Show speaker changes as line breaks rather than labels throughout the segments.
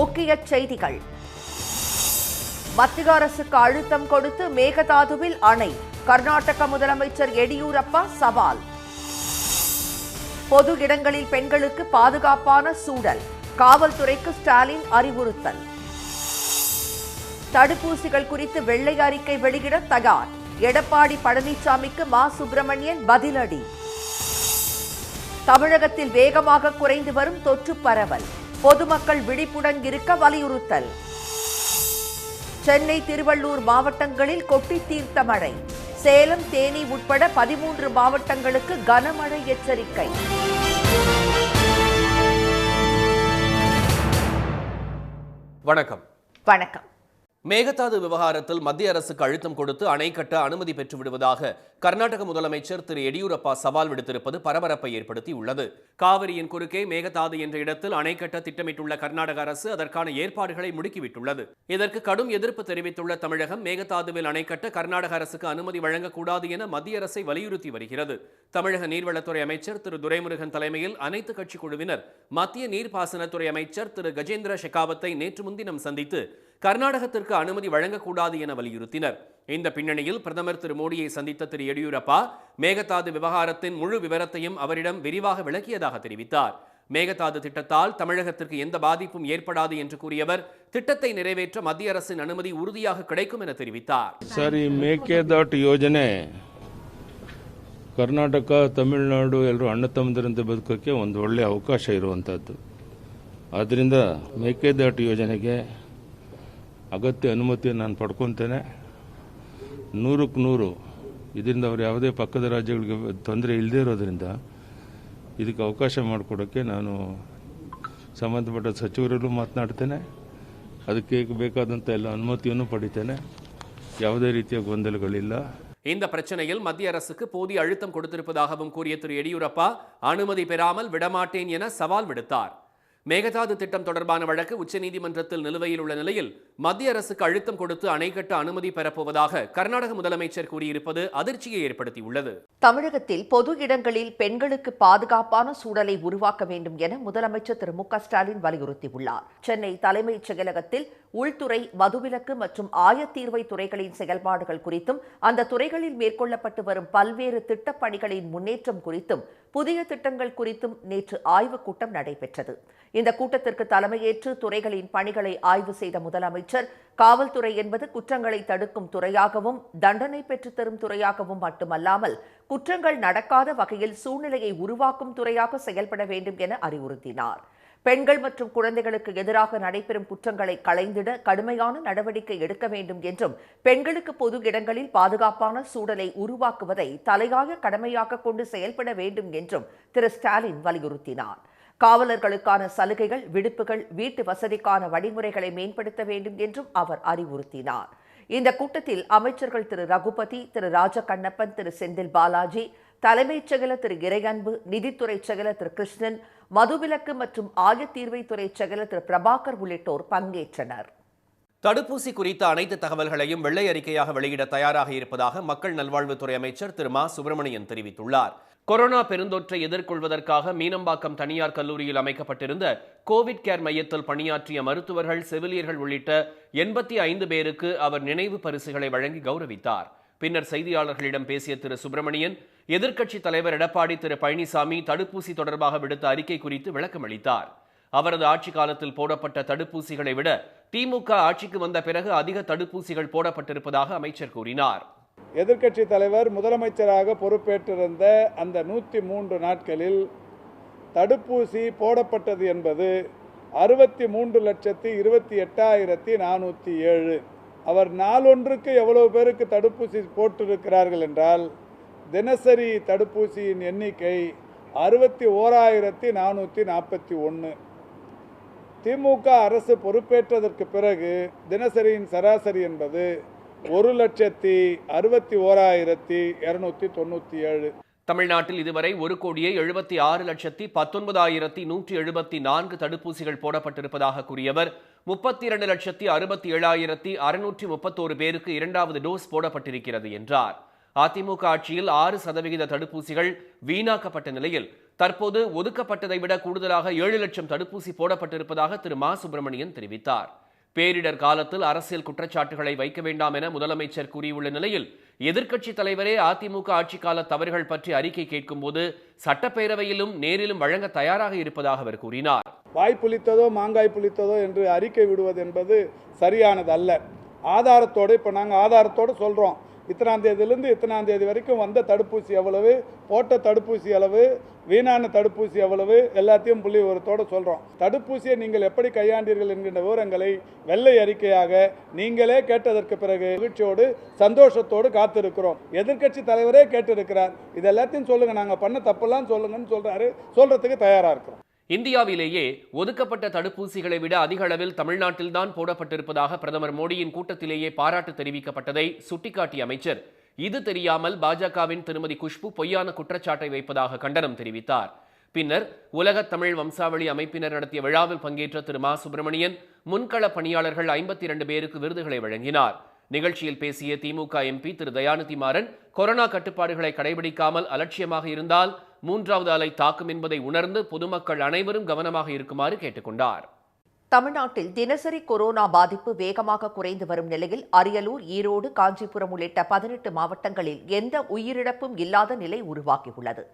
முக்கிய செய்திகள். மத்திய அரசுக்கு அழுத்தம் கொடுத்து மேகதாதுவில் அணை, கர்நாடக முதலமைச்சர் எடியூரப்பா சவால். பொது இடங்களில் பெண்களுக்கு பாதுகாப்பான சூழல், காவல்துறைக்கு ஸ்டாலின் அறிவுறுத்தல். தடுப்பூசிகள் குறித்து வெள்ளை அறிக்கை வெளியிட தயார், எடப்பாடி பழனிசாமிக்கு மா சுப்பிரமணியன் பதிலடி. தமிழகத்தில் வேகமாக குறைந்து வரும் தொற்று பரவல், பொதுமக்கள் விழிப்புடன் இருக்க வலியுறுத்தல். சென்னை, திருவள்ளூர் மாவட்டங்களில் கொட்டி தீர்த்த மழை, சேலம், தேனி உட்பட 13 மாவட்டங்களுக்கு கனமழை எச்சரிக்கை.
வணக்கம்.
வணக்கம்.
மேகதாது விவகாரத்தில் மத்திய அரசுக்கு அழுத்தம் கொடுத்து அணை கட்ட அனுமதி பெற்று விடுவதாக கர்நாடக முதலமைச்சர் திரு எடியூரப்பா சவால் விடுத்திருப்பது பரபரப்பை ஏற்படுத்தியுள்ளது. காவிரியின் குறுக்கே மேகதாது என்ற இடத்தில் அணை கட்ட திட்டமிட்டுள்ள கர்நாடக அரசு அதற்கான ஏற்பாடுகளை முடுக்கிவிட்டுள்ளது. இதற்கு கடும் எதிர்ப்பு தெரிவித்துள்ள தமிழகம் மேகதாதுவில் அணை கட்ட கர்நாடக அரசுக்கு அனுமதி வழங்கக்கூடாது என மத்திய அரசை வலியுறுத்தி வருகிறது. தமிழக நீர்வளத்துறை அமைச்சர் திரு துரைமுருகன் தலைமையில் அனைத்து கட்சி குழுவினர் மத்திய நீர்ப்பாசனத்துறை அமைச்சர் திரு கஜேந்திர ஷெகாவத்தை நேற்று முன்தினம் சந்தித்து கர்நாடகத்திற்கு அனுமதி வழங்கக்கூடாது என வலியுறுத்தினர். இந்த பின்னணியில் பிரதமர் திரு மோடியை சந்தித்த திரு எடியூரப்பா மேகதாது விவகாரத்தின் முழு விவரத்தையும் அவரிடம் விரிவாக விளக்கியதாக தெரிவித்தார். மேகதாது திட்டத்தால் தமிழகத்திற்கு எந்த பாதிப்பும் ஏற்படாது என்று கூறியவர் திட்டத்தை நிறைவேற்ற மத்திய அரசின் அனுமதி உறுதியாக கிடைக்கும் என தெரிவித்தார்.
ಸರಿ, ಮೇಕೆದಾಟು ಯೋಜನೆ ಕರ್ನಾಟಕ ತಮಿಳುನಾಡು ಎಲ್ಲರೂ ಅಣ್ಣ ತಮ್ಮದರಂತೆ ಬದುಕೋಕ್ಕೆ ಒಂದು ಒಳ್ಳೆಯ ಅವಕಾಶ ಇರುವಂಥದ್ದು. ಆದ್ದರಿಂದ ಮೇಕೆದಾಟು ಯೋಜನೆಗೆ ಅಗತ್ಯ ಅನುಮತಿಯನ್ನು ನಾನು ಪಡ್ಕೊತೇನೆ. 100ಕ್ಕೆ 100 ಇದರಿಂದ ಅವರು ಯಾವುದೇ ಪಕ್ಕದ ರಾಜ್ಯಗಳಿಗೆ ತೊಂದರೆ ಇಲ್ಲದೇ ಇರೋದ್ರಿಂದ ಇದಕ್ಕೆ ಅವಕಾಶ ಮಾಡಿಕೊಡೋಕ್ಕೆ ನಾನು ಸಂಬಂಧಪಟ್ಟ ಸಚಿವರಲ್ಲೂ ಮಾತನಾಡ್ತೇನೆ. ಅದಕ್ಕೆ ಬೇಕಾದಂಥ ಎಲ್ಲ ಅನುಮತಿಯನ್ನು ಪಡಿತೇನೆ. ಯಾವುದೇ ರೀತಿಯ ಗೊಂದಲಗಳಿಲ್ಲ.
இந்த பிரச்சனையில் மத்திய அரசுக்கு போதிய அழுத்தம் கொடுத்திருப்பதாகவும் கூறிய திரு எடியூரப்பா அனுமதி பெறாமல் விடமாட்டேன் என சவால் விடுத்தார். மேகதாது திட்டம் தொடர்பான வழக்கு உச்சநீதிமன்றத்தில் நிலுவையில் உள்ள நிலையில் மத்திய அரசுக்கு அழுத்தம் கொடுத்து அணை கட்ட அனுமதி பெறப்போவதாக கர்நாடக முதலமைச்சர் கூறியிருப்பது அதிர்ச்சியை ஏற்படுத்தியுள்ளது.
தமிழகத்தில் பொது இடங்களில் பெண்களுக்கு பாதுகாப்பான சூழலை உருவாக்க வேண்டும் என முதலமைச்சர் திரு மு.க. ஸ்டாலின் வலியுறுத்தியுள்ளார். சென்னை தலைமைச் செயலகத்தில் உள்துறை, மதுவிலக்கு மற்றும் ஆயத்தீர்வை துறைகளின் செயல்பாடுகள் குறித்தும் அந்த துறைகளில் மேற்கொள்ளப்பட்டு வரும் பல்வேறு திட்டப் பணிகளின் முன்னேற்றம் குறித்தும் புதிய திட்டங்கள் குறித்தும் நேற்று ஆய்வுக் கூட்டம் நடைபெற்றது. இந்த கூட்டத்திற்கு தலைமையேற்று துறைகளின் பணிகளை ஆய்வு செய்த முதலமைச்சர், காவல்துறை என்பது குற்றங்களை தடுக்கும் துறையாகவும் தண்டனை பெற்றுத்தரும் துறையாகவும் மட்டுமல்லாமல் குற்றங்கள் நடக்காத வகையில் சூழ்நிலையை உருவாக்கும் துறையாக செயல்பட வேண்டும் என அறிவுறுத்தினார். பெண்கள் மற்றும் குழந்தைகளுக்கு எதிராக நடைபெறும் குற்றங்களை களைந்திட கடுமையான நடவடிக்கை எடுக்க வேண்டும் என்றும் பெண்களுக்கு பொது இடங்களில் பாதுகாப்பான சூழலை உருவாக்குவதை தலையாய கடமையாக கொண்டு செயல்பட வேண்டும் என்றும் திரு ஸ்டாலின் வலியுறுத்தினார். காவலர்களுக்கான சலுகைகள், விடுப்புகள், வீட்டு வசதிக்கான வழிமுறைகளை மேம்படுத்த வேண்டும் என்றும் அவர் அறிவுறுத்தினார். இந்த கூட்டத்தில் அமைச்சர்கள் திரு ரகுபதி, திரு ராஜகண்ணப்பன், திரு செந்தில் பாலாஜி, தலைமைச் செயலர் திரு இறையன்பு, நிதித்துறை செயலர் திரு கிருஷ்ணன், மதுவிலக்கு மற்றும் ஆயத்தீர்வைத்துறை செயலர் திரு பிரபாகர் உள்ளிட்டோர் பங்கேற்றனர்.
தடுப்பூசி குறித்த அனைத்து தகவல்களையும் வெள்ளை அறிக்கையாக வெளியிட தயாராக இருப்பதாக மக்கள் நல்வாழ்வுத்துறை அமைச்சர் திரு மா சுப்பிரமணியன் தெரிவித்துள்ளார். கொரோனா பெருந்தொற்றை எதிர்கொள்வதற்காக மீனம்பாக்கம் தனியார் கல்லூரியில் அமைக்கப்பட்டிருந்த கோவிட் கேர் மையத்தில் பணியாற்றிய மருத்துவர்கள், செவிலியர்கள் உள்ளிட்ட 85 பேருக்கு அவர் நினைவு பரிசுகளை வழங்கி கௌரவித்தார். பின்னர் செய்தியாளர்களிடம் பேசிய திரு சுப்பிரமணியன், எதிர்க்கட்சித் தலைவர் எடப்பாடி திரு பழனிசாமி தடுப்பூசி தொடர்பாக விடுத்த அறிக்கை குறித்து விளக்கம் அளித்தார். அவரது ஆட்சி காலத்தில் போடப்பட்ட தடுப்பூசிகளை விட திமுக ஆட்சிக்கு வந்த பிறகு அதிக தடுப்பூசிகள் போடப்பட்டிருப்பதாக அமைச்சர் கூறினார்.
எதிர்க்கட்சி தலைவர் முதலமைச்சராக பொறுப்பேற்றிருந்த அந்த 103 நாட்களில் தடுப்பூசி போடப்பட்டது என்பது 63,28,407. அவர் நாளொன்றுக்கு எவ்வளவு பேருக்கு தடுப்பூசி போட்டிருக்கிறார்கள் என்றால் தினசரி தடுப்பூசியின் எண்ணிக்கை 61,441. திமுக அரசு பொறுப்பேற்றதற்கு பிறகு தினசரியின் சராசரி என்பது 1,61,297.
தமிழ்நாட்டில் இதுவரை 1,76,19,174 தடுப்பூசிகள் போடப்பட்டிருப்பதாக கூறியவர், 32,67,631 பேருக்கு 2வது டோஸ் போடப்பட்டிருக்கிறது என்றார். அதிமுக ஆட்சியில் 6% தடுப்பூசிகள் வீணாக்கப்பட்ட நிலையில் தற்போது ஒதுக்கப்பட்டதை விட கூடுதலாக 7 லட்சம் தடுப்பூசி போடப்பட்டிருப்பதாக திரு மா சுப்பிரமணியன் தெரிவித்தார். பேரிடர் காலத்தில் அரசியல் குற்றச்சாட்டுகளை வைக்க வேண்டாம் என முதலமைச்சர் கூறியுள்ள நிலையில் எதிர்க்கட்சித் தலைவரே அதிமுக ஆட்சிக்கால தவறுகள் பற்றி அறிக்கை கேட்கும்போது சட்டப்பேரவையிலும் நேரிலும் வழங்க தயாராக இருப்பதாக அவர் கூறினார்.
வாய் புளித்ததோ மாங்காய் புளித்ததோ என்று அறிக்கை விடுவது என்பது சரியானது அல்ல. ஆதாரத்தோடு, இப்போ நாங்கள் ஆதாரத்தோடு சொல்கிறோம், இத்தனாம் தேதியிலிருந்து இத்தனாம் தேதி வரைக்கும் வந்த தடுப்பூசி எவ்வளவு, போட்ட தடுப்பூசி எவ்வளவு, வீணான தடுப்பூசி எவ்வளவு, எல்லாத்தையும் புள்ளி விவரத்தோடு சொல்கிறோம். தடுப்பூசியை நீங்கள் எப்படி கையாண்டீர்கள் என்கின்ற விவரங்களை வெள்ளை அறிக்கையாக நீங்களே கேட்டதற்கு பிறகு மகிழ்ச்சியோடு சந்தோஷத்தோடு காத்திருக்கிறோம். எதிர்க்கட்சி தலைவரே கேட்டிருக்கிறார், இது எல்லாத்தையும் சொல்லுங்க, நாங்கள் பண்ண தப்பெல்லாம் சொல்லுங்கன்னு சொல்றாரு. சொல்றதுக்கு தயாராக இருக்கிறோம்.
இந்தியாவிலேயே ஒதுக்கப்பட்ட தடுப்பூசிகளை விட அதிக அளவில் தமிழ்நாட்டில்தான் போடப்பட்டிருப்பதாக பிரதமர் மோடியின் கூட்டத்திலேயே பாராட்டு தெரிவிக்கப்பட்டதை சுட்டிக்காட்டிய அமைச்சர், இது தெரியாமல் பாஜகவின் திருமதி குஷ்பு பொய்யான குற்றச்சாட்டை வைப்பதாக கண்டனம் தெரிவித்தார். பின்னர் உலக தமிழ் வம்சாவளி அமைப்பினர் நடத்திய விழாவில் பங்கேற்ற திரு மா சுப்பிரமணியன் முன்கள பணியாளர்கள் 52 பேருக்கு விருதுகளை வழங்கினார். நிகழ்ச்சியில் பேசிய திமுக எம்பி திரு தயாநிதி மாறன், கொரோனா கட்டுப்பாடுகளை கடைபிடிக்காமல் அலட்சியமாக இருந்தால் 3வது அலை தாக்கும் என்பதை உணர்ந்து பொதுமக்கள் அனைவரும் கவனமாக இருக்குமாறு கேட்டுக்கொண்டார்.
தமிழ்நாட்டில் தினசரி கொரோனா பாதிப்பு வேகமாக குறைந்து வரும் நிலையில் அரியலூர், ஈரோடு, காஞ்சிபுரம் உள்ளிட்ட 18 மாவட்டங்களில் எந்த உயிரிழப்பும் இல்லாத நிலை உருவாகியுள்ளது.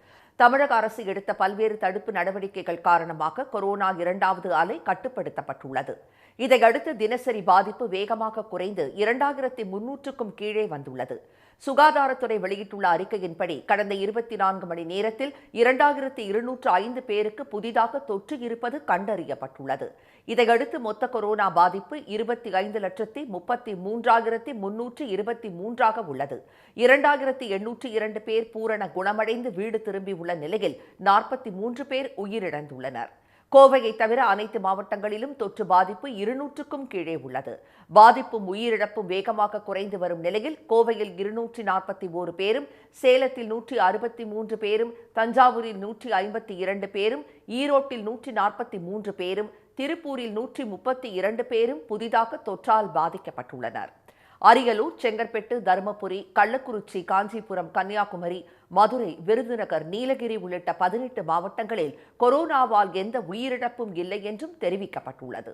தமிழக அரசு எடுத்த பல்வேறு தடுப்பு நடவடிக்கைகள் காரணமாக கொரோனா 2வது அலை கட்டுப்படுத்தப்பட்டுள்ளது. இதையடுத்து தினசரி பாதிப்பு வேகமாக குறைந்து 2300க்கும் கீழே வந்துள்ளது. சுகாதாரத்துறை வெளியிட்டுள்ள அறிக்கையின்படி கடந்த 24 மணி நேரத்தில் 2205 பேருக்கு புதிதாக தொற்று இருப்பது கண்டறியப்பட்டுள்ளது. இதையடுத்து மொத்த கொரோனா பாதிப்பு 25,33,323 உள்ளது. 2802 பேர் பூரண குணமடைந்து வீடு திரும்பியுள்ள நிலையில் 43 பேர் உயிரிழந்துள்ளனர். கோவையை தவிர அனைத்து மாவட்டங்களிலும் தொற்று பாதிப்பு 200க்கும் கீழே உள்ளது. பாதிப்பும் உயிரிழப்பும் வேகமாக குறைந்து வரும் நிலையில் கோவையில் 241 பேரும், சேலத்தில் 163 பேரும், தஞ்சாவூரில் 152 பேரும், ஈரோட்டில் 143 பேரும், திருப்பூரில் 132 பேரும் புதிதாக தொற்றால் பாதிக்கப்பட்டுள்ளனர். அரியலூர், செங்கற்பட்டு, தருமபுரி, கள்ளக்குறிச்சி, காஞ்சிபுரம், கன்னியாகுமரி, மதுரை, விருதுநகர், நீலகிரி உள்ளிட்ட 18 மாவட்டங்களில் கொரோனாவால் எந்த உயிரிழப்பும் இல்லை என்றும் தெரிவிக்கப்பட்டுள்ளது.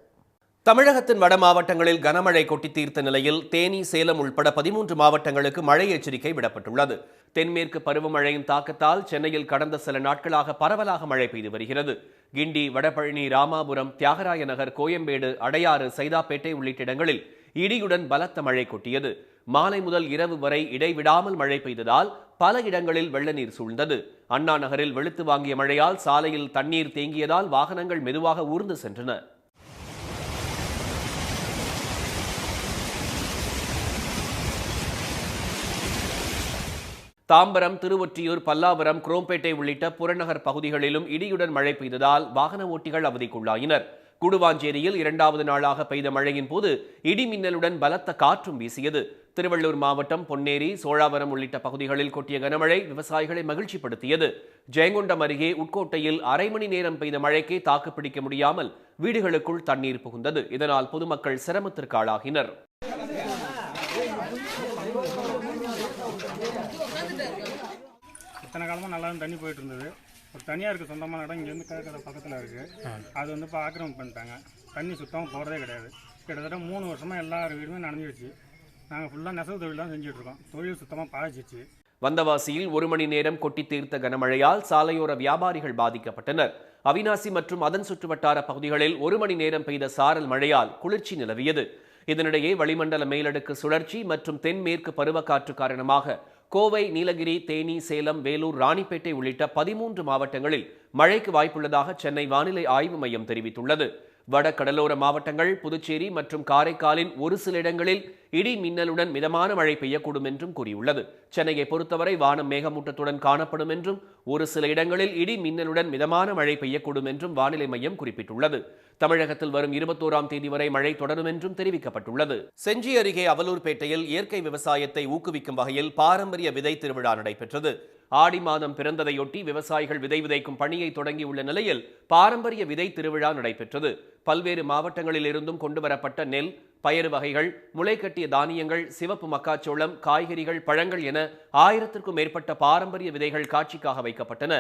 தமிழகத்தின் வட மாவட்டங்களில் கனமழை கொட்டி தீர்த்த நிலையில் தேனி, சேலம் உள்பட 13 மாவட்டங்களுக்கு மழை எச்சரிக்கை விடப்பட்டுள்ளது. தென்மேற்கு பருவமழையின் தாக்கத்தால் சென்னையில் கடந்த சில நாட்களாக பரவலாக மழை பெய்து வருகிறது. கிண்டி, வடபழனி, ராமாபுரம், தியாகராய நகர், கோயம்பேடு, அடையாறு, சைதாப்பேட்டை உள்ளிட்ட இடங்களில் இடியுடன் பலத்த மழை கொட்டியது. மாலை முதல் இரவு வரை இடைவிடாமல் மழை பெய்ததால் பல இடங்களில் வெள்ள நீர் சூழ்ந்தது. அண்ணா நகரில் வெளுத்து வாங்கிய மழையால் சாலையில் தண்ணீர் தேங்கியதால் வாகனங்கள் மெதுவாக ஊர்ந்து சென்றன. தாம்பரம், திருவொற்றியூர், பல்லாவரம், குரோம்பேட்டை உள்ளிட்ட புறநகர் பகுதிகளிலும் இடியுடன் மழை பெய்ததால் வாகன ஓட்டிகள் அவதிக்குள்ளாயினர். கூடுவாஞ்சேரியில் 2வது நாளாக பெய்த மழையின் போது இடி மின்னலுடன் பலத்த காற்றும் வீசியது. திருவள்ளூர் மாவட்டம் பொன்னேரி, சோழாவரம் உள்ளிட்ட பகுதிகளில் கொட்டிய கனமழை விவசாயிகளை மகிழ்ச்சிப்படுத்தியது. ஜெயங்கொண்டம் அருகே உட்கோட்டையில் அரை மணி நேரம் பெய்த மழைக்கே தாக்குப்பிடிக்க முடியாமல் வீடுகளுக்குள் தண்ணீர் புகுந்தது. இதனால் பொதுமக்கள் சிரமத்திற்கு ஆளாகினர்.
இத்தனை காலமாக நல்லா தண்ணி போயிட்டு இருந்தது. ஒரு தனியாருக்கு சொந்தமான இடம் இங்கேருந்து கடற்கரை பக்கத்தில் இருக்குது. அது வந்து இப்போ ஆக்கிரமிப்பு பண்ணிட்டாங்க. தண்ணி சுத்தமாக போகிறதே கிடையாது. கிட்டத்தட்ட 3 வருஷமாக எல்லார் வீடுமே நனைஞ்சிடுச்சு. நாங்கள் ஃபுல்லாக நெசவு தொழில் தான் செஞ்சுட்ருக்கோம். தொழில் சுத்தமாக பாதிச்சிச்சு.
வந்தவாசியில் 1 மணி நேரம் கொட்டி தீர்த்த கனமழையால் சாலையோர வியாபாரிகள் பாதிக்கப்பட்டனர். அவிநாசி மற்றும் அதன் சுற்றுவட்டார பகுதிகளில் 1 மணி நேரம் பெய்த சாரல் மழையால் குளிர்ச்சி நிலவியது. இதனிடையே வளிமண்டல மேலடுக்கு சுழற்சி மற்றும் தென்மேற்கு பருவக்காற்று காரணமாக கோவை, நீலகிரி, தேனி, சேலம், வேலூர், ராணிப்பேட்டை உள்ளிட்ட 13 மாவட்டங்களில் மழைக்கு வாய்ப்புள்ளதாக சென்னை வானிலை ஆய்வு மையம் தெரிவித்துள்ளது. வட கடலோர மாவட்டங்கள், புதுச்சேரி மற்றும் காரைக்காலின் ஒரு சில இடங்களில் இடி மின்னலுடன் மிதமான மழை பெய்யக்கூடும் என்றும் கூறியுள்ளது. சென்னையை பொறுத்தவரை வானம் மேகமூட்டத்துடன் காணப்படும் என்றும் ஒரு சில இடங்களில் இடி மின்னலுடன் மிதமான மழை பெய்யக்கூடும் என்றும் வானிலை மையம் குறிப்பிட்டுள்ளது. தமிழகத்தில் வரும் 21ஆம் தேதி வரை மழை தொடரும் என்றும் தெரிவிக்கப்பட்டுள்ளது. செஞ்சி அருகே அவலூர்பேட்டையில் இயற்கை விவசாயத்தை ஊக்குவிக்கும் வகையில் பாரம்பரிய விதை திருவிழா நடைபெற்றது. ஆடி மாதம் பிறந்ததையொட்டி விவசாயிகள் விதை விதைக்கும் பணியை தொடங்கியுள்ள நிலையில் பாரம்பரிய விதை திருவிழா நடைபெற்றது. பல்வேறு மாவட்டங்களில் இருந்தும் கொண்டுவரப்பட்ட நெல், பயறு வகைகள், முளைக்கட்டிய தானியங்கள், சிவப்பு மக்காச்சோளம், காய்கறிகள், பழங்கள் என 1000க்கும் மேற்பட்ட பாரம்பரிய விதைகள் காட்சிக்காக வைக்கப்பட்டன.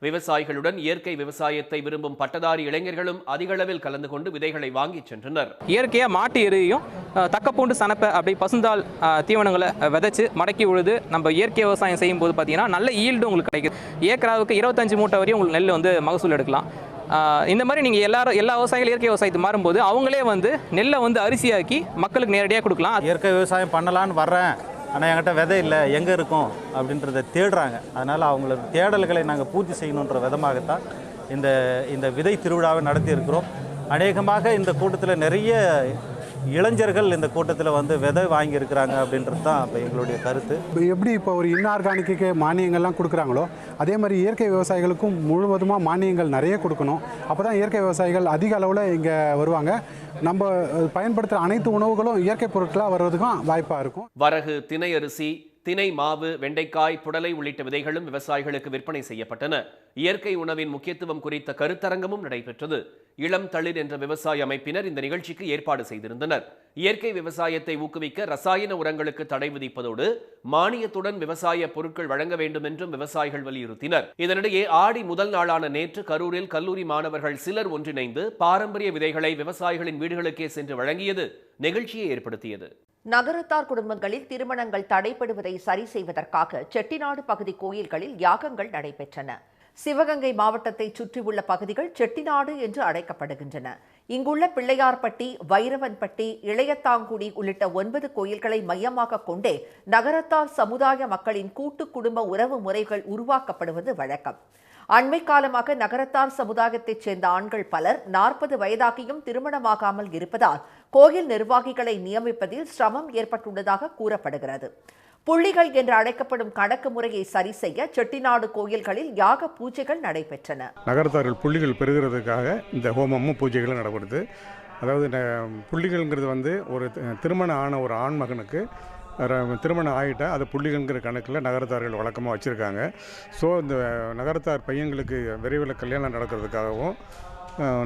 விவசாயிகளுடன் இயற்கை விவசாயத்தை விரும்பும் பட்டதாரி இளைஞர்களும் அதிக அளவில் கலந்து கொண்டு விதைகளை வாங்கி சென்றனர்.
இயற்கையா மாட்டு எருவையும் தக்கப்பூண்டு சனப்பை அப்படி பசுந்தாள் தீவனங்களை விதைச்சு மடக்கி உழுது நம்ம இயற்கை விவசாயம் செய்யும் போது பார்த்தீங்கன்னா நல்ல ஈல்டு உங்களுக்கு கிடைக்குது. ஏக்கராவுக்கு 25 மூட்டை வரையும் உங்களுக்கு நெல் வந்து மகசூல் எடுக்கலாம். இந்த மாதிரி நீங்கள் எல்லா விவசாயிகளும் இயற்கை விவசாயத்தை மாறும்போது அவங்களே வந்து நெல்லை வந்து அரிசியாக்கி மக்களுக்கு நேரடியாக கொடுக்கலாம்.
இயற்கை விவசாயம் பண்ணலான்னு வர்றேன், ஆனால் என்கிட்ட விதை இல்லை, எங்கே இருக்கும் அப்படின்றத தேடுறாங்க. அதனால் அவங்கள தேடல்களை நாங்கள் பூர்த்தி செய்யணுன்ற விதமாகத்தான் இந்த விதை திருவிழாவை நடத்தி இருக்கிறோம். அநேகமாக இந்த கூட்டத்தில் நிறைய இளைஞர்கள் இந்த கூட்டத்தில் வந்து விதை வாங்கியிருக்கிறாங்க அப்படின்றது தான் இப்போ எங்களுடைய கருத்து.
எப்படி இப்போ ஒரு இன்ஆர்கானிக்கு மானியங்கள்லாம் கொடுக்குறாங்களோ அதே மாதிரி இயற்கை விவசாயிகளுக்கும் முழுவதுமாக மானியங்கள் நிறைய கொடுக்கணும். அப்போ தான் இயற்கை விவசாயிகள் அதிக அளவில் இங்கே வருவாங்க. நம்ம பயன்படுத்துகிற அனைத்து உணவுகளும் இயற்கை பொருட்களாக வருவதுக்கும் வாய்ப்பாக இருக்கும்.
வரகு, திணை அரிசி, திணை மாவு, வெண்டைக்காய், புடலை உள்ளிட்ட விதைகளும் விவசாயிகளுக்கு விற்பனை செய்யப்பட்டன. இயற்கை உணவின் முக்கியத்துவம் குறித்த கருத்தரங்கமும் நடைபெற்றது. இளம் தளிர் என்ற விவசாய அமைப்பினர் இந்த நிகழ்ச்சிக்கு ஏற்பாடு செய்திருந்தனர். இயற்கை விவசாயத்தை ஊக்குவிக்க ரசாயன உரங்களுக்கு தடை விதிப்பதோடு மானியத்துடன் விவசாய பொருட்கள் வழங்க வேண்டும் என்றும் விவசாயிகள் வலியுறுத்தினர். இதனிடையே ஆடி முதல் நாளான நேற்று கரூரில் கல்லூரி மாணவர்கள் சிலர் ஒன்றிணைந்து பாரம்பரிய விதைகளை விவசாயிகளின் வீடுகளுக்கே சென்று வழங்கியது நிகழ்ச்சியை ஏற்படுத்தியது.
நகரத்தார் குடும்பங்களில் திருமணங்கள் தடைபடுவதை சரி செய்வதற்காக செட்டிநாடு பகுதி கோயில்களில் யாகங்கள் நடைபெற்றன. சிவகங்கை மாவட்டத்தை சுற்றியுள்ள பகுதிகள் செட்டிநாடு என்று அழைக்கப்படுகின்றன. இங்குள்ள பிள்ளையார்பட்டி, வைரவன்பட்டி, இளையத்தாங்குடி உள்ளிட்ட 9 கோயில்களை மையமாக கொண்டே நகரத்தார் சமுதாய மக்களின் கூட்டு குடும்ப உறவு முறைகள் உருவாக்கப்படுவது வழக்கம். அண்மை காலமாக நகரத்தார் சமுதாயத்தைச் சேர்ந்த ஆண்கள் பலர் 40 வயதாகியும் திருமணமாகாமல் இருப்பதால் கோயில் நிர்வாகிகளை நியமிப்பதில் சிரமம் ஏற்பட்டுள்ளதாக கூறப்படுகிறது. புள்ளிகள் என்று அழைக்கப்படும் கணக்கு முறையை சரி செய்ய செட்டிநாடு கோயில்களில் யாக பூஜைகள் நடைபெற்றன.
நகரத்தார்கள் புள்ளிகள் பெறுகிறதுக்காக இந்த ஹோமமும் பூஜைகளும் நடைபெறுது. அதாவது புள்ளிகள்ங்கிறது வந்து ஒரு திருமணம் ஆன ஒரு ஆண் மகனுக்கு திருமணம் ஆகிட்டா அது புள்ளிகள்ங்கிற கணக்கில் நகரத்தார்கள் வழக்கமாக வச்சுருக்காங்க. ஸோ இந்த நகரத்தார் பையன்களுக்கு விரைவில் கல்யாணம் நடக்கிறதுக்காகவும்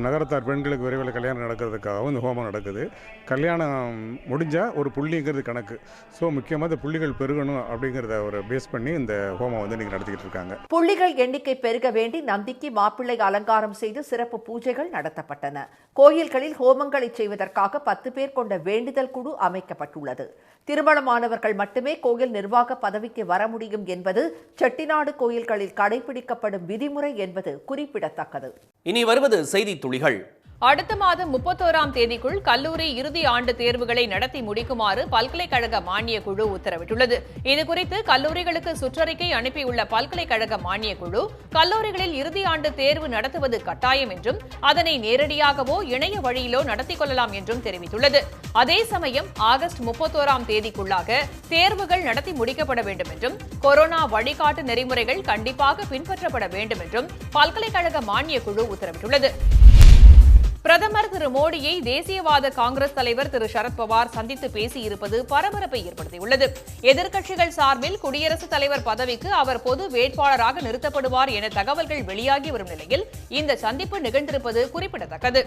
நகரத்தார் பெண்களுக்கு விரைவில் கல்யாணம் நடக்கிறதுக்காகவும் இந்த ஹோமம் நடக்குது. கல்யாணம் முடிஞ்சால் ஒரு புள்ளிங்கிறது கணக்கு. ஸோ முக்கியமாக இந்த புள்ளிகள் பெருகணும் அப்படிங்கிறத ஒரு பேஸ் பண்ணி இந்த ஹோமம் வந்து இன்றைக்கி நடத்திக்கிட்டு இருக்காங்க.
புள்ளிகள் எண்ணிக்கை பெருக வேண்டி நந்திக்கு மாப்பிள்ளை அலங்காரம் செய்து சிறப்பு பூஜைகள் நடத்தப்பட்டன. கோயில்களில் ஹோமங்களை செய்வதற்காக 10 பேர் கொண்ட வேண்டுதல் குழு அமைக்கப்பட்டுள்ளது. திருமணமானவர்கள் மட்டுமே கோயில் நிர்வாக பதவிக்கு வர முடியும் என்பது செட்டிநாடு கோயில்களில் கடைபிடிக்கப்படும் விதிமுறை என்பது குறிப்பிடத்தக்கது.
இனி வருவது செய்தி துளிகள்.
அடுத்த மாதம் 31ஆம் தேதிக்குள் கல்லூரி இறுதி ஆண்டு தேர்வுகளை நடத்தி முடிக்குமாறு பல்கலைக்கழக மானியக் குழு உத்தரவிட்டுள்ளது. இதுகுறித்து கல்லூரிகளுக்கு சுற்றறிக்கை அனுப்பியுள்ள பல்கலைக்கழக மானியக் குழு கல்லூரிகளில் இறுதி ஆண்டு தேர்வு நடத்துவது கட்டாயம் என்றும் அதனை நேரடியாகவோ இணைய வழியிலோ நடத்திக் கொள்ளலாம் என்றும் தெரிவித்துள்ளது. அதே சமயம் ஆகஸ்ட் 31ஆம் தேதிக்குள்ளாக தேர்வுகள் நடத்தி முடிக்கப்பட வேண்டும் என்றும் கொரோனா வழிகாட்டு நெறிமுறைகள் கண்டிப்பாக பின்பற்றப்பட வேண்டும் என்றும் பல்கலைக்கழக மானியக் குழு உத்தரவிட்டுள்ளது. பிரதமர் திரு மோடியை தேசியவாத காங்கிரஸ் தலைவர் திரு சரத்பவார் சந்தித்து பேசியிருப்பது பரபரப்பை ஏற்படுத்தியுள்ளது. எதிர்க்கட்சிகள் சார்பில் குடியரசுத் தலைவர் பதவிக்கு அவர் பொது வேட்பாளராக நிறுத்தப்படுவார் என தகவல்கள் வெளியாகி வரும் நிலையில் இந்த சந்திப்பு நிகழ்ந்திருப்பது குறிப்பிடத்தக்கது.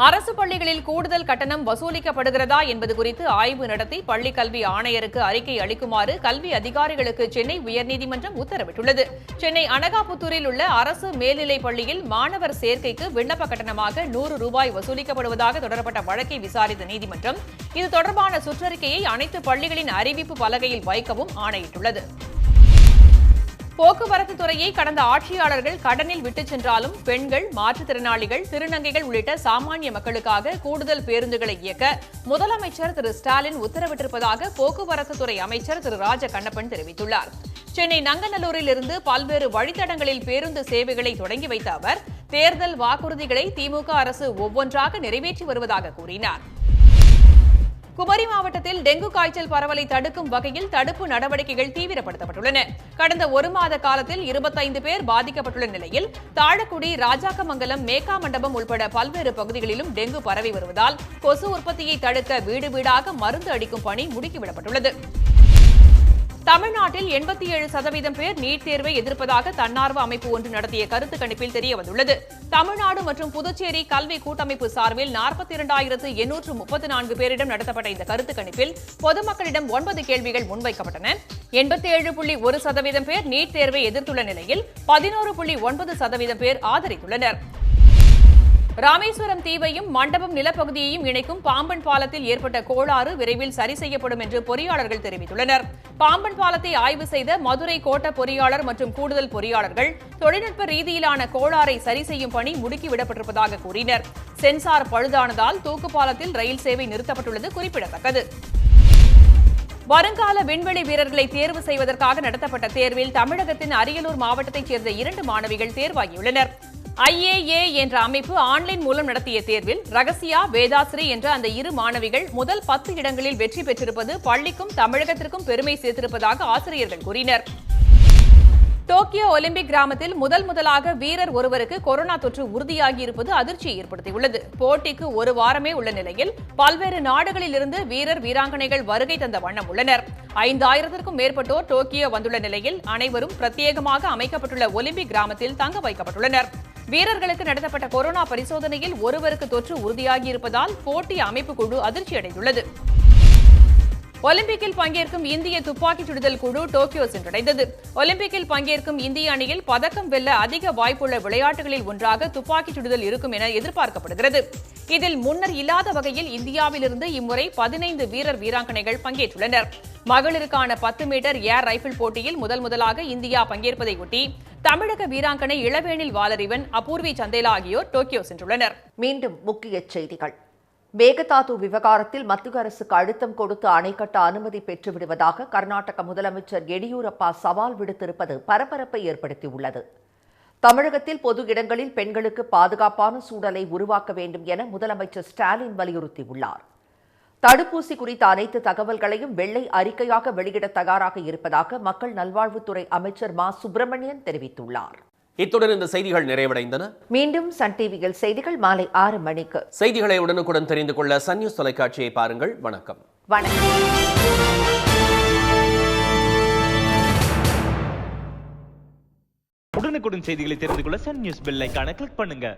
அரசு பள்ளிகளில் கூடுதல் கட்டணம் வசூலிக்கப்படுகிறதா என்பது குறித்து ஆய்வு நடத்தி பள்ளிக் கல்வி ஆணையருக்கு அறிக்கை அளிக்குமாறு கல்வி அதிகாரிகளுக்கு சென்னை உயர்நீதிமன்றம் உத்தரவிட்டுள்ளது. சென்னை அனகாபுத்தூரில் உள்ள அரசு மேல்நிலைப் பள்ளியில் மாணவர் சேர்க்கைக்கு விண்ணப்ப கட்டணமாக 100 ரூபாய் வசூலிக்கப்படுவதாக தொடரப்பட்ட வழக்கை விசாரித்த நீதிமன்றம் இது தொடர்பான சுற்றறிக்கையை அனைத்து பள்ளிகளின் அறிவிப்பு பலகையில் வைக்கவும் ஆணையிட்டுள்ளது. போக்குவரத்து துறையை கடந்த ஆட்சியாளர்கள் கடனில் விட்டுச் சென்றாலும் பெண்கள், மாற்றுத்திறனாளிகள், திருநங்கைகள் உள்ளிட்ட சாமானிய மக்களுக்காக கூடுதல் பேருந்துகளை இயக்க முதலமைச்சர் திரு ஸ்டாலின் உத்தரவிட்டிருப்பதாக போக்குவரத்து துறை அமைச்சர் திரு ராஜ கண்ணப்பன் தெரிவித்துள்ளார். சென்னை நங்கநல்லூரில் இருந்து பல்வேறு வழித்தடங்களில் பேருந்து சேவைகளை தொடங்கி வைத்த அவர் தேர்தல் வாக்குறுதிகளை திமுக அரசு ஒவ்வொன்றாக நிறைவேற்றி வருவதாக கூறினார். குமரி மாவட்டத்தில் டெங்கு காய்ச்சல் பரவலை தடுக்கும் வகையில் தடுப்பு நடவடிக்கைகள் தீவிரப்படுத்தப்பட்டுள்ளன. கடந்த 1 மாத காலத்தில் 25 பேர் பாதிக்கப்பட்டுள்ள நிலையில் தாழக்குடி, ராஜாக்கமங்கலம், மேக்காமண்டபம் உட்பட பல்வேறு பகுதிகளிலும் டெங்கு பரவி வருவதால் கொசு உற்பத்தியை தடுக்க வீடு வீடாக மருந்து அடிக்கும் பணி முடுக்கிவிடப்பட்டுள்ளது. தமிழ்நாட்டில் 87% பேர் நீட் தேர்வை எதிர்ப்பதாக தன்னார்வ அமைப்பு ஒன்று நடத்திய கருத்து கணிப்பில் தெரியவந்துள்ளது. தமிழ்நாடு மற்றும் புதுச்சேரி கல்வி கூட்டமைப்பு சார்பில் 42,834 பேரிடம் நடத்தப்பட்ட இந்த கருத்து கணிப்பில் பொதுமக்களிடம் 9 கேள்விகள் முன்வைக்கப்பட்டன. 87.1% பேர் நீட் தேர்வை எதிர்த்துள்ள நிலையில் 11.9% பேர் ஆதரித்துள்ளனர். ராமேஸ்வரம் தீவையும் மண்டபம் நிலப்பகுதியையும் இணைக்கும் பாம்பன் பாலத்தில் ஏற்பட்ட கோளாறு விரைவில் சரி செய்யப்படும் என்று பொறியாளர்கள் தெரிவித்துள்ளனர். பாம்பன் பாலத்தை ஆய்வு செய்த மதுரை கோட்ட பொறியாளர் மற்றும் கூடுதல் பொறியாளர்கள் தொழில்நுட்ப ரீதியிலான கோளாறை சரி செய்யும் பணி முடுக்கிவிடப்பட்டிருப்பதாக கூறினர். சென்சார் பழுதானதால் தூக்குப்பாலத்தில் ரயில் சேவை நிறுத்தப்பட்டுள்ளது குறிப்பிடத்தக்கது. வருங்கால விண்வெளி வீரர்களை தேர்வு செய்வதற்காக நடத்தப்பட்ட தேர்வில் தமிழகத்தின் அரியலூர் மாவட்டத்தைச் சேர்ந்த 2 மாணவிகள் தேர்வாகியுள்ளனர். IAA என்ற அமைப்பு ஆன்லைன் மூலம் நடத்திய தேர்வில் ரகசியா, வேதாஸ்ரீ என்ற அந்த 2 மாணவிகள் முதல் 10 இடங்களில் வெற்றி பெற்றிருப்பது பள்ளிக்கும் தமிழகத்திற்கும் பெருமை சேர்த்திருப்பதாக ஆசிரியர்கள் கூறினர். டோக்கியோ ஒலிம்பிக் கிராமத்தில் முதலாக வீரர் ஒருவருக்கு கொரோனா தொற்று உறுதியாகியிருப்பது அதிர்ச்சியை ஏற்படுத்தியுள்ளது. போட்டிக்கு 1 வாரமே உள்ள நிலையில் பல்வேறு நாடுகளிலிருந்து வீரர் வீராங்கனைகள் வருகை தந்த வண்ணம் உள்ளனர். 5000க்கும் மேற்பட்டோர் டோக்கியோ வந்துள்ள நிலையில் அனைவரும் பிரத்யேகமாக அமைக்கப்பட்டுள்ள ஒலிம்பிக் கிராமத்தில் தங்க வைக்கப்பட்டுள்ளனர். வீரர்களுக்கு நடத்தப்பட்ட கொரோனா பரிசோதனையில் ஒருவருக்கு தொற்று உறுதியாகியிருப்பதால் போட்டி அமைப்பு குழு அதிர்ச்சியடைந்துள்ளது. ஒலிம்பிக்கில் பங்கேற்கும் இந்திய துப்பாக்கிச் சுடுதல் குழு டோக்கியோ சென்றடைந்தது. ஒலிம்பிக்கில் பங்கேற்கும் இந்திய அணியில் பதக்கம் வெல்ல அதிக வாய்ப்புள்ள விளையாட்டுகளில் ஒன்றாக துப்பாக்கிச் சுடுதல் இருக்கும் என எதிர்பார்க்கப்படுகிறது. இதில் முன்னர் இல்லாத வகையில் இந்தியாவிலிருந்து இம்முறை 15 வீரர் வீராங்கனைகள் பங்கேற்றுள்ளனர். மகளிருக்கான 10 மீட்டர் ஏர் ரைபிள் போட்டியில் முதலாக இந்தியா பங்கேற்பதை ஒட்டி தமிழக வீராங்கனை இளவேனில் வாலறிவன், அபூர்வி சந்தேலா ஆகியோர் டோக்கியோ சென்றுள்ளனர்.
மீண்டும் முக்கிய செய்திகள். மேகதாது விவகாரத்தில் மத்திய அரசுக்கு அழுத்தம் கொடுத்து அணை கட்ட அனுமதி பெற்றுவிடுவதாக கர்நாடக முதலமைச்சர் எடியூரப்பா சவால் விடுத்திருப்பது பரபரப்பை ஏற்படுத்தியுள்ளது. தமிழகத்தில் பொது இடங்களில் பெண்களுக்கு பாதுகாப்பான சூழலை உருவாக்க வேண்டும் என முதலமைச்சர் ஸ்டாலின் வலியுறுத்தியுள்ளார். தடுப்பூசி குறித்த அனைத்து தகவல்களையும் வெள்ளை அறிக்கையாக வெளியிட தயாராக இருப்பதாக மக்கள் நல்வாழ்வுத்துறை அமைச்சர் மா சுப்பிரமணியன் தெரிவித்துள்ளார்.
இத்துடன் இந்த செய்திகள் நிறைவடைந்தன.
மீண்டும் சன் டிவியில் செய்திகள் மாலை 6 மணிக்கு.
செய்திகளை உடனுக்குடன் தெரிந்து கொள்ள சன் நியூஸ் தொலைக்காட்சியை பாருங்கள். வணக்கம்.
உடனுக்குடன் செய்திகளை தெரிந்து கொள்ள சன் நியூஸ் பெல் ஐகானை கிளிக் பண்ணுங்க.